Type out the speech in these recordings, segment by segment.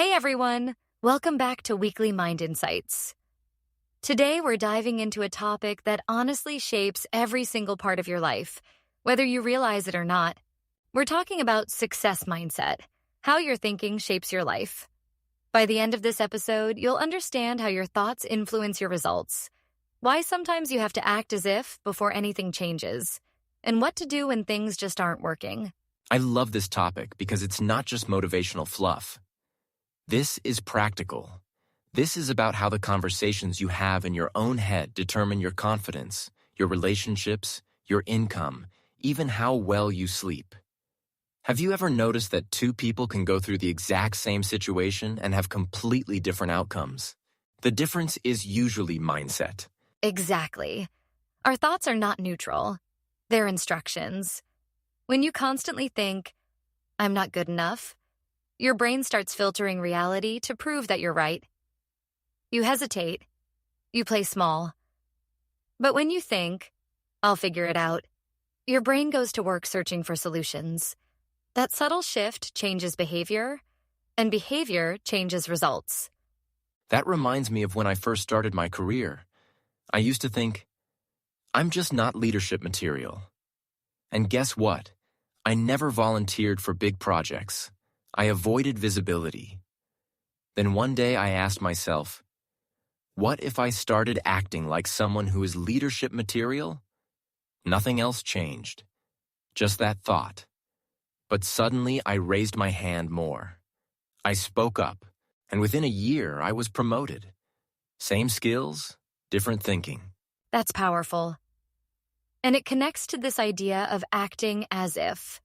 Hey everyone! Welcome back to Weekly Mind Insights. Today we're diving into a topic that honestly shapes every single part of your life, whether you realize it or not. We're talking about success mindset, how your thinking shapes your life. By the end of this episode, you'll understand how your thoughts influence your results, why sometimes you have to act as if before anything changes, and what to do when things just aren't working. I love this topic because it's not just motivational fluff. This is practical. This is about how the conversations you have in your own head determine your confidence, your relationships, your income, even how well you sleep. Have you ever noticed that two people can go through the exact same situation and have completely different outcomes? The difference is usually mindset. Exactly. Our thoughts are not neutral. They're instructions. When you constantly think, I'm not good enough, your brain starts filtering reality to prove that you're right. You hesitate. You play small. But when you think, I'll figure it out, your brain goes to work searching for solutions. That subtle shift changes behavior, and behavior changes results. That reminds me of when I first started my career. I used to think, I'm just not leadership material. And guess what? I never volunteered for big projects. I avoided visibility. Then one day I asked myself, what if I started acting like someone who is leadership material? Nothing else changed. Just that thought. But suddenly I raised my hand more. I spoke up, and within a year I was promoted. Same skills, different thinking. That's powerful. And it connects to this idea of acting as if.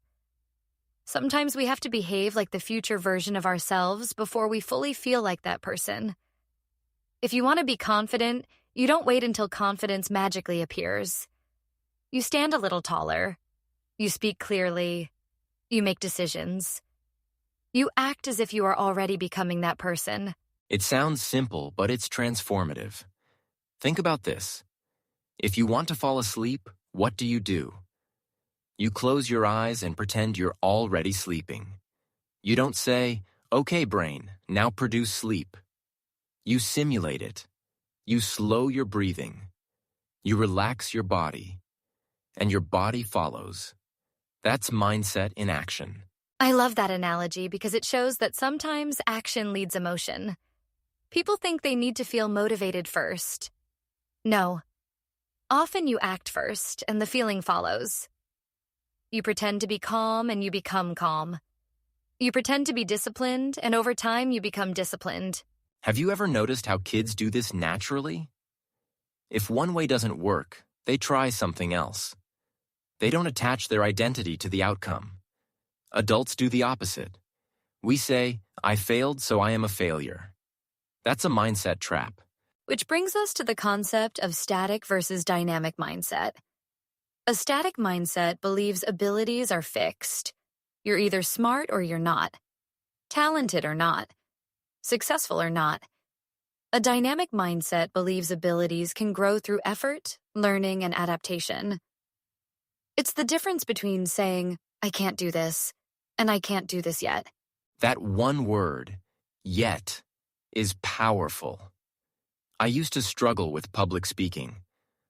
Sometimes we have to behave like the future version of ourselves before we fully feel like that person. If you want to be confident, you don't wait until confidence magically appears. You stand a little taller. You speak clearly. You make decisions. You act as if you are already becoming that person. It sounds simple, but it's transformative. Think about this. If you want to fall asleep, what do? You close your eyes and pretend you're already sleeping. You don't say, okay, brain, now produce sleep. You simulate it. You slow your breathing. You relax your body. And your body follows. That's mindset in action. I love that analogy because it shows that sometimes action leads emotion. People think they need to feel motivated first. No. Often you act first and the feeling follows. You pretend to be calm and you become calm. You pretend to be disciplined and over time you become disciplined. Have you ever noticed how kids do this naturally? If one way doesn't work, they try something else. They don't attach their identity to the outcome. Adults do the opposite. We say, I failed, so I am a failure. That's a mindset trap. Which brings us to the concept of static versus dynamic mindset. A static mindset believes abilities are fixed. You're either smart or you're not, talented or not, successful or not. A dynamic mindset believes abilities can grow through effort, learning, and adaptation. It's the difference between saying, I can't do this, and I can't do this yet. That one word, yet, is powerful. I used to struggle with public speaking.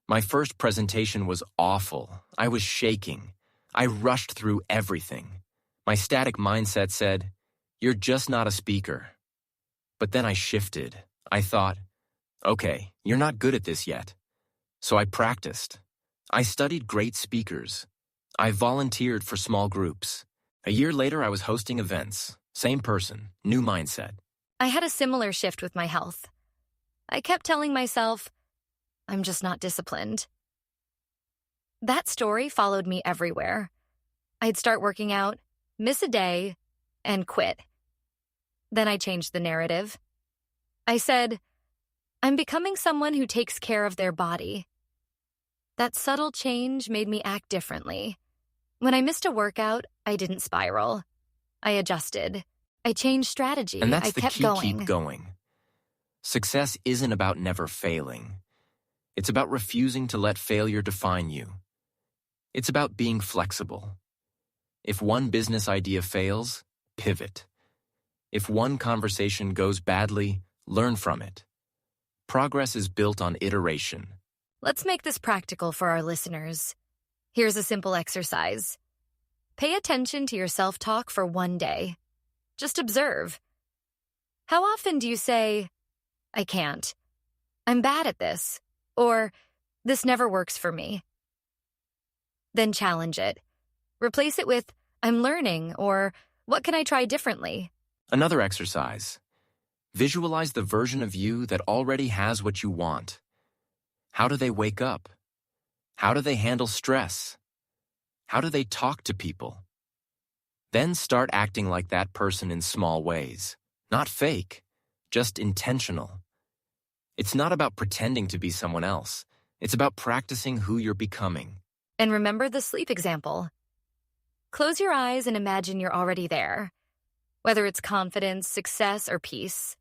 My first presentation was awful. I was shaking. I rushed through everything. My static mindset said, you're just not a speaker. But then I shifted. I thought, okay, you're not good at this yet. So I practiced. I studied great speakers. I volunteered for small groups. A year later, I was hosting events. Same person, new mindset. I had a similar shift with my health. I kept telling myself, I'm just not disciplined. That story followed me everywhere. I'd start working out, miss a day, and quit. Then I changed the narrative. I said, I'm becoming someone who takes care of their body. That subtle change made me act differently. When I missed a workout, I didn't spiral. I adjusted. I changed strategy. And that's I the kept key, going. keep going. Success isn't about never failing. It's about refusing to let failure define you. It's about being flexible. If one business idea fails, pivot. If one conversation goes badly, learn from it. Progress is built on iteration. Let's make this practical for our listeners. Here's a simple exercise. Pay attention to your self-talk for one day. Just observe. How often do you say, "I can't," "I'm bad at this," or "This never works for me"? Then challenge it. Replace it with, "I'm learning," or "What can I try differently?" Another exercise. Visualize the version of you that already has what you want. How do they wake up? How do they handle stress? How do they talk to people? Then start acting like that person in small ways. Not fake, just intentional. It's not about pretending to be someone else. It's about practicing who you're becoming. And remember the sleep example. Close your eyes and imagine you're already there. Whether it's confidence, success, or peace.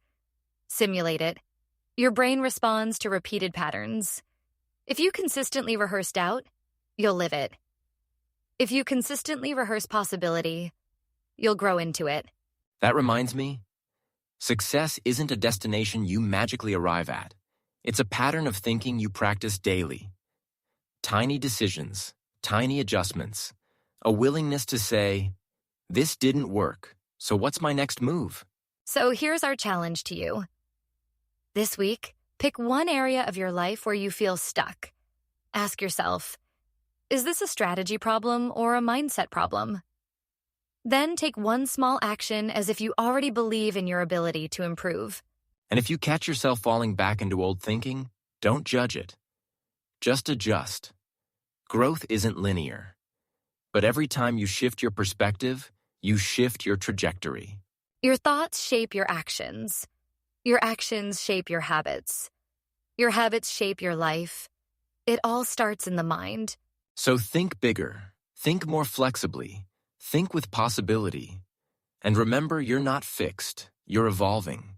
Simulate it. Your brain responds to repeated patterns. If you consistently rehearse doubt, you'll live it. If you consistently rehearse possibility, you'll grow into it. That reminds me, success isn't a destination you magically arrive at. It's a pattern of thinking you practice daily. Tiny decisions, tiny adjustments, a willingness to say, "This didn't work, so what's my next move?" So here's our challenge to you. This week, pick one area of your life where you feel stuck. Ask yourself, is this a strategy problem or a mindset problem? Then take one small action as if you already believe in your ability to improve. And if you catch yourself falling back into old thinking, don't judge it. Just adjust. Growth isn't linear. But every time you shift your perspective, you shift your trajectory. Your thoughts shape your actions. Your actions shape your habits. Your habits shape your life. It all starts in the mind. So think bigger. Think more flexibly. Think with possibility. And remember, you're not fixed. You're evolving.